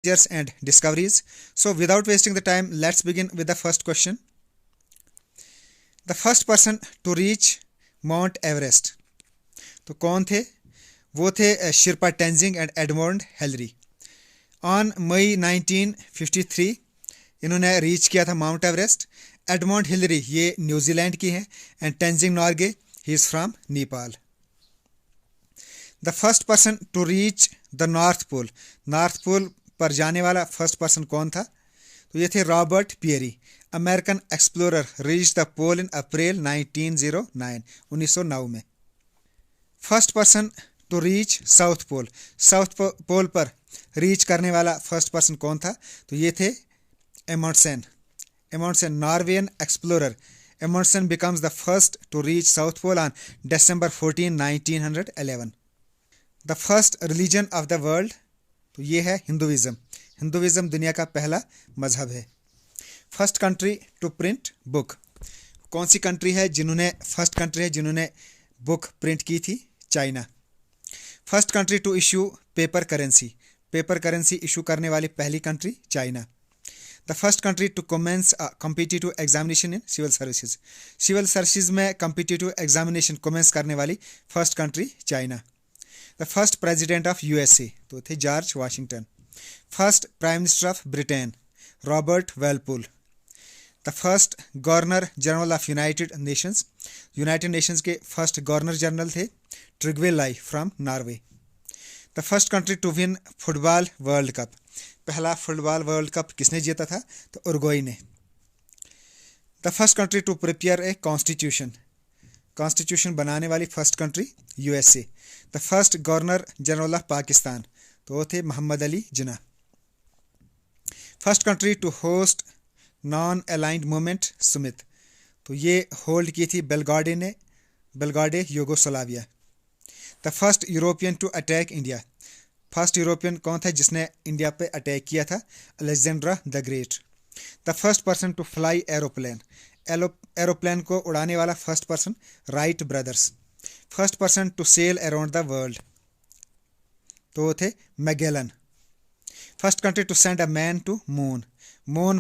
and discoveries. So, without wasting the time, let's begin with the first question. The first person to reach Mount Everest. तो कौन थे? वो थे Sherpa Tenzing and Edmund Hillary. On May 1953 इन्होंने reach किया था Mount Everest. Edmund Hillary ये New Zealand की हैं and Tenzing Norgay he is from Nepal. The first person to reach the North Pole. North Pole पर जाने वाला फर्स्ट पर्सन कौन था? तो ये थे Robert Peary. American explorer reach the pole in April 1909 में। First person to reach south pole. South pole पर रीच करने वाला फर्स्ट पर्सन कौन था? तो ये थे Amundsen. Amundsen Norwegian explorer. Amundsen becomes the first to reach south pole on December 14, 1911। The first religion of the world, तो ये है हिंदुइज्म। हिंदुइज्म दुनिया का पहला मजहब है। First country to print book. कौन सी कंट्री है जिन्होंने बुक प्रिंट की थी? China. First country to issue paper currency. Paper currency issue करने वाली पहली country China. The first country to commence competitive examination in civil services. Civil services में कॉम्पिटिटिव एग्जामिनेशन कमेंस करने वाली first country China. The first president of USA, तो थे George Washington. First prime minister of Britain Robert वेलपुल। The first governor general of United Nations के first governor general थे Trygve Lie from Norway. The first country to win football world cup. पहला football world cup किसने जीता था? तो Uruguay ने। The first country to prepare a constitution बनाने वाली first country USA। The first governor general of Pakistan, तो वो थे Mohammad Ali Jinnah. First country to host non aligned movement summit, तो ये होल्ड की थी Belgrade Yugoslavia. The first European to attack India. First European कौन था जिसने इंडिया पे अटैक किया था? Alexander the great. The first person to fly aeroplane को उड़ाने वाला first person Wright brothers. First person to sail around the world, तो वो थे Magellan. First country to send a man to moon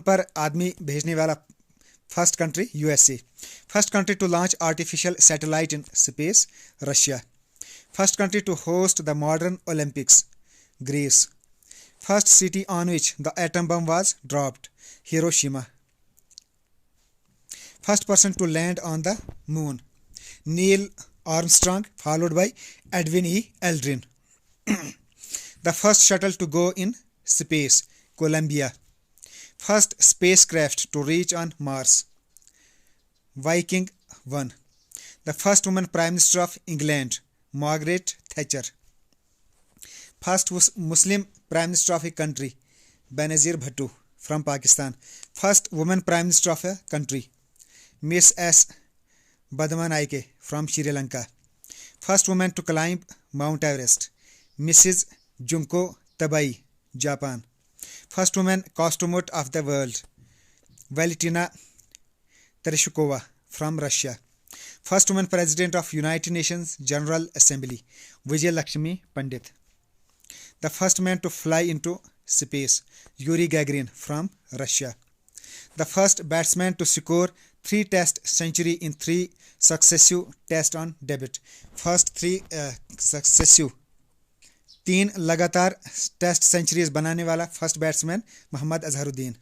पर आदमी भेजने वाला first country USA। First country to launch artificial satellite in space Russia. First country to host the modern Olympics Greece. First city on which the atom bomb was dropped Hiroshima. First person to land on the moon Neil Armstrong followed by Edwin E. Aldrin. The first shuttle to go in space, Columbia. First spacecraft to reach on Mars, Viking 1. The first woman Prime Minister of England, Margaret Thatcher. First Muslim Prime Minister of a country, Benazir Bhutto from Pakistan. First woman Prime Minister of a country, Miss S. Badamanaike from Sri Lanka. First woman to climb Mount Everest, Mrs. Junko Tabai, Japan. First woman cosmonaut of the world, Valentina Tereshkova from Russia. First woman president of United Nations General Assembly, Vijay Lakshmi Pandit. The first man to fly into space, Yuri Gagarin from Russia. The first batsman to score 3 Test century in 3 successive tests on debut. First 3 लगातार test centuries बनाने वाला first batsman Mohammad Azharuddin.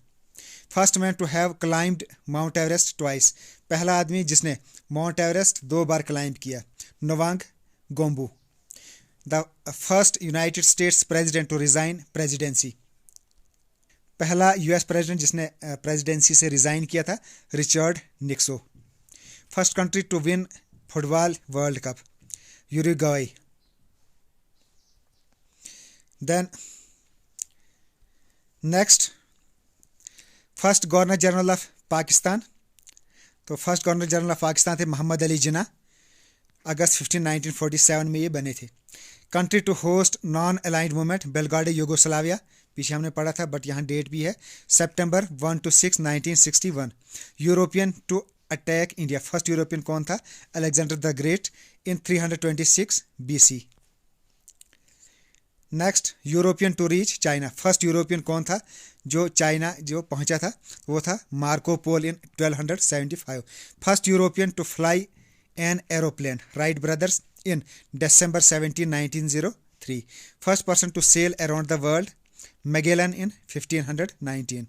First man to have climbed Mount Everest twice. पहला आदमी जिसने Mount Everest 2 बार climb किया, Nawang Gombu. The first United States president to resign presidency. पहला US president जिसने प्रेसिडेंसी से रिजाइन किया था, Richard Nixon. First country to win football world cup, Uruguay. Then next first governor general of Pakistan, तो first governor general of Pakistan थे मोहम्मद अली जिन्ना। अगस्त 15, 1947 में ये बने थे। Country to host non aligned movement, Belgrade Yugoslavia, पीछे हमने पढ़ा था बट यहाँ डेट भी है, September 1 to 6, 1961। European to attack India, first European कौन था? Alexander the Great in 326 BC। Next, European to reach China. First European कौन था जो चाइना जो पहुंचा था? वो था Marco Polo in 1275। First European to fly an aeroplane, Wright brothers in December 17, 1903। First person to sail around the world, Magellan in 1519।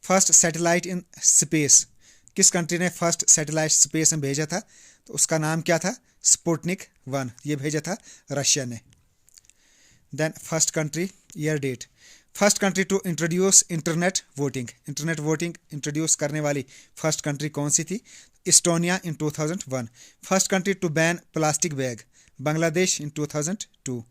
First satellite in space, किस country ने फर्स्ट सैटेलाइट स्पेस में भेजा था? तो उसका नाम क्या था? स्पुतनिक 1। ये भेजा था रशिया ने। Then first country, year date. First country to introduce internet voting, internet voting introduce करने वाली फर्स्ट कंट्री कौन सी थी? Estonia in 2001। First country to ban plastic bag, Bangladesh in 2002।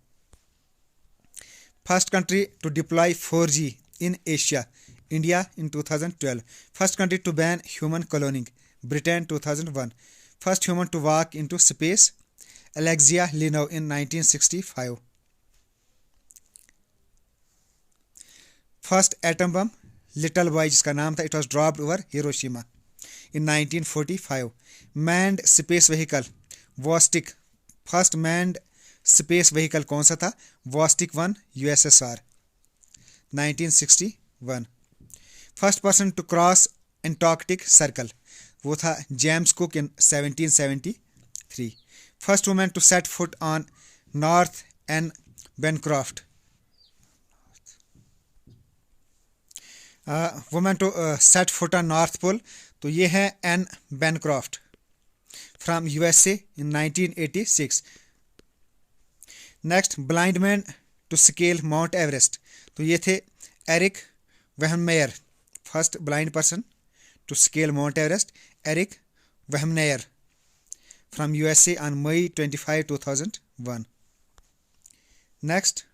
First country to deploy 4G in Asia, India in 2012। First country to ban human cloning, Britain 2001। First human to walk into space, Alexei Leonov in 1965। First atom bomb, little boy, जिसका नाम था, it was dropped over Hiroshima in 1945। Manned space vehicle Vostok, first manned space vehicle कौन सा था? Vostok 1, USSR 1961। First person to cross Antarctic circle, वो था James Cook in 1773। First women to set foot on north Ann Bancroft, women to set foot on north pole, तो ये है Ann Bancroft from USA in 1986। Next, blind man to scale Mount Everest, तो ये थे Erik Weihenmayer. First blind person to scale Mount Everest, Erik Weihenmayer from USA on May 25, 2001। Next,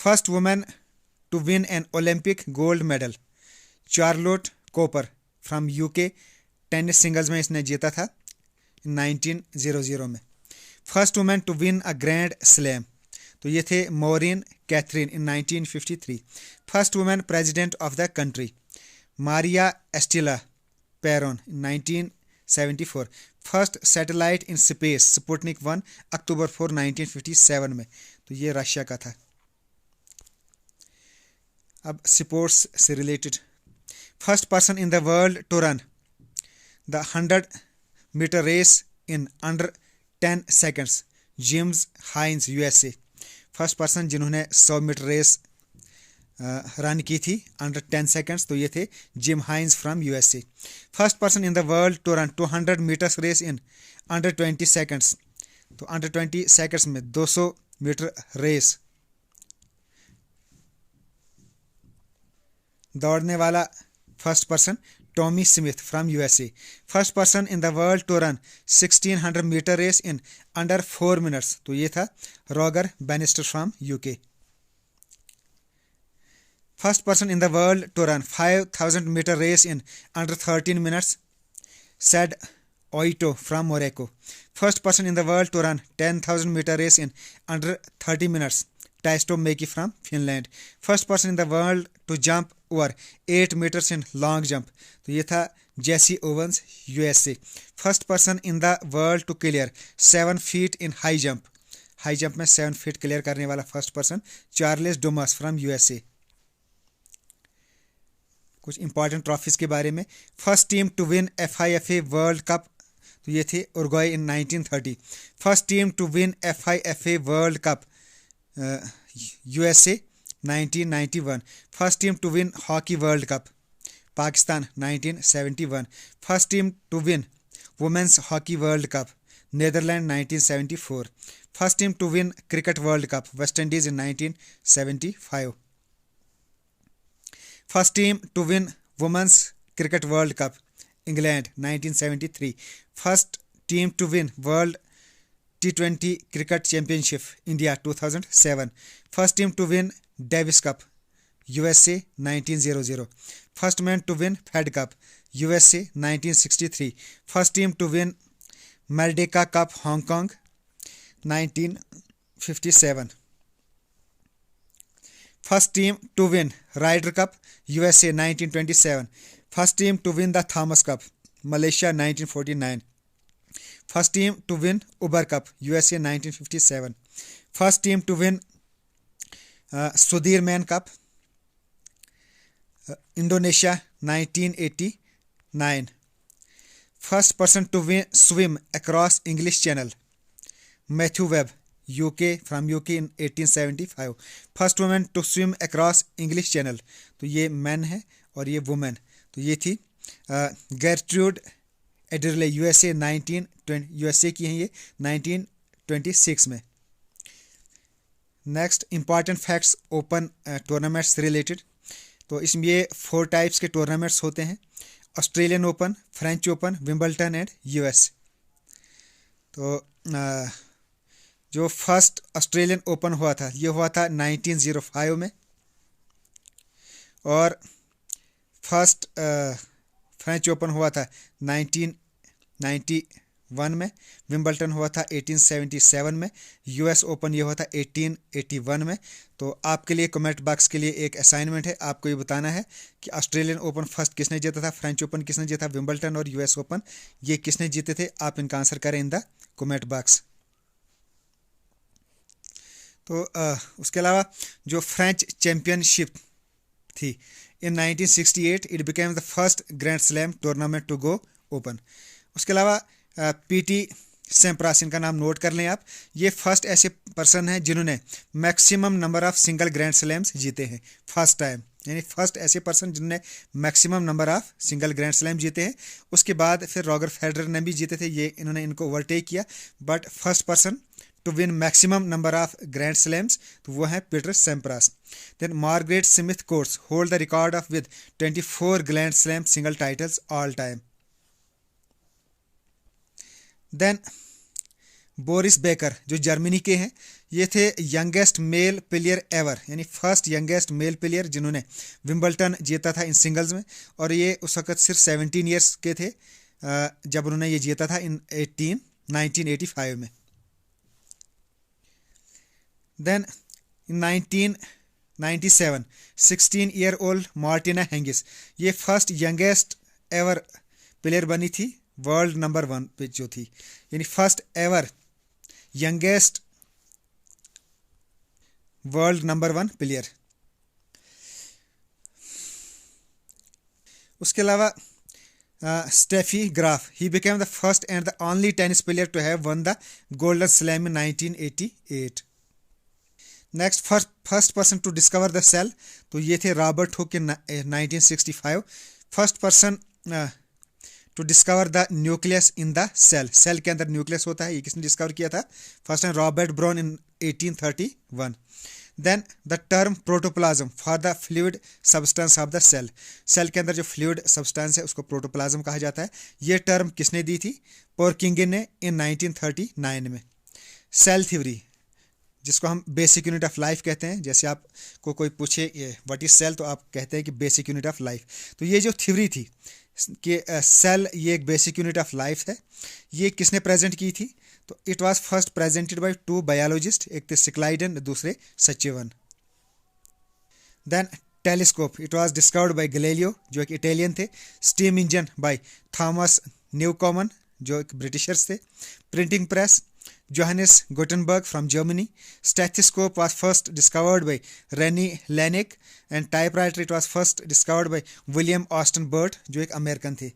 first women to win an Olympic gold medal, Charlotte Cooper from UK, tennis singles में इसने जीता था 1900 में। First women to win a grand slam, तो ये थे Maureen Catherine in 1953। First women president of the country, Maria Estela Peron in 1974। First satellite in space, Sputnik 1, October 4, 1957 में, तो ये रशिया का था। अब स्पोर्ट्स से related, first person in the world to run the 100-meter race in under 10 seconds, James Hines USA। First person जिन्होंने 100 metre race run की थी अंडर 10 seconds, तो ये थे Jim Hines from USA। First person in the world to run 200 meters race in under 20 seconds, तो under 20 seconds में 200 meter race दौड़ने वाला first person Tommy Smith from USA। First person in the world to run 1600 meter race in under 4 minutes, तो ये था Roger Bannister from UK। First person in the world to run 5000 meter race in under 13 minutes, Said Aouita from Morocco. First person in the world to run 10,000 meter race in under 30 minutes, Taisto Maki from Finland. First person in the world to jump over 8 meters in long jump, तो ये था Jesse Owens USA। First person in the world to clear 7 feet in high jump, high jump में 7 feet clear करने वाला first person Charles Dumas from USA। कुछ important trophies के बारे में, first team to win FIFA world cup, तो ये थे Uruguay in 1930। First team to win FIFA world cup USA 1991। First team to win hockey world cup Pakistan 1971। First team to win women's hockey world cup Netherland 1974। First team to win cricket world cup West Indies in 1975। First team to win women's cricket world cup England 1973। First team to win world T20 cricket championship India 2007। First team to win Davis cup USA 1900। First man to win Fed cup USA 1963। First team to win Merdeka cup Hong Kong 1957। First team to win Ryder cup USA 1927। First team to win the Thomas cup Malaysia 1949। First team to win Uber cup USA 1957। First team to win Sudirman cup Indonesia 1989. First person to swim across English Channel Matthew Webb UK from UK in 1875. First women to swim across English Channel, तो ये man है और ये women, तो ये थी गेर्ट्रूड एडरले USA 1920 USA की हैं ये 1926 में. Next important facts open tournaments related. तो इसमें ये 4 टाइप्स के टूर्नामेंट्स होते हैं: Australian open, French open, Wimbledon and US. तो जो फर्स्ट ऑस्ट्रेलियन ओपन हुआ था ये हुआ था 1905 में, और फर्स्ट फ्रेंच ओपन हुआ था 1991 में, विंबलटन हुआ था 1877 में, US ओपन ये हुआ था 1881 में. तो आपके लिए कमेंट बॉक्स के लिए एक असाइनमेंट है, आपको ये बताना है कि ऑस्ट्रेलियन ओपन फर्स्ट किसने जीता था, फ्रेंच ओपन किसने जीता, विंबलटन और US ओपन ये किसने जीते थे. आप इनका आंसर करें इन द कमेंट बॉक्स. तो उसके अलावा जो फ्रेंच चैम्पियनशिप थी in 1968 it became the first grand slam tournament to go open. उसके अलावा PT सैम्प्रास, इनका नाम नोट कर लें आप. ये फर्स्ट ऐसे पर्सन हैं जिन्होंने maximum number of single grand slams जीते हैं फर्स्ट टाइम, यानी फर्स्ट ऐसे पर्सन जिन्होंने maximum number of single grand slam जीते हैं. उसके बाद फिर रॉजर फेडरर ने भी जीते थे, ये इन्होंने इनको ओवरटेक किया. But first person to win maximum number of grand slams तो वो है Peter Sampras. Then Margaret Smith Courts hold the record of with 24 grand slam single titles all time. Then Boris Becker जो Germany के हैं, ये थे youngest male player ever, यानी first youngest male player जिन्होंने विंबलटन जीता था इन सिंगल्स में, और ये उस वक्त सिर्फ 17 ईयर्स के थे जब उन्होंने ये जीता था इन 1985 में. Then in 1997 16-year-old मार्टिना हैंगिस, ये फर्स्ट यंगेस्ट एवर प्लेयर बनी थी वर्ल्ड नंबर 1 पे जो थी, यानी first ever youngest world number 1 player. उसके अलावा Steffi Graf, she became the first and the only tennis player to have won the golden slam in 1988. Next first person to discover the cell, तो ये थे Robert Hooke in 1965. First person to discover the nucleus in the cell, cell के अंदर nucleus होता है, ये किसने discover किया था, first time Robert Brown in 1831. Then the term protoplasm for the fluid substance of the cell, cell के अंदर जो फ्लूइड सब्सटेंस है उसको प्रोटोप्लाज्म कहा जाता है. ये टर्म किसने दी थी, पोर्किंगन ने इन 1939 में. सेल थ्योरी जिसको हम बेसिक यूनिट ऑफ लाइफ कहते हैं, जैसे आपको कोई पूछे व्हाट इज सेल तो आप कहते हैं कि बेसिक यूनिट ऑफ लाइफ. तो ये जो थ्योरी थी कि सेल ये एक बेसिक यूनिट ऑफ लाइफ है, ये किसने प्रेजेंट की थी, तो it was first presented by 2 biologist, एक थे सिक्लाइडन दूसरे Schwann. Then telescope, it was discovered by Galileo जो एक इटालियन थे. Steam engine by Thomas Newcomen जो एक ब्रिटिशर्स थे. Printing press Johannes Gutenberg from Germany. Stethoscope was first discovered by René Laennec and typewriter it was first discovered by William Austin Burt जो एक American थे.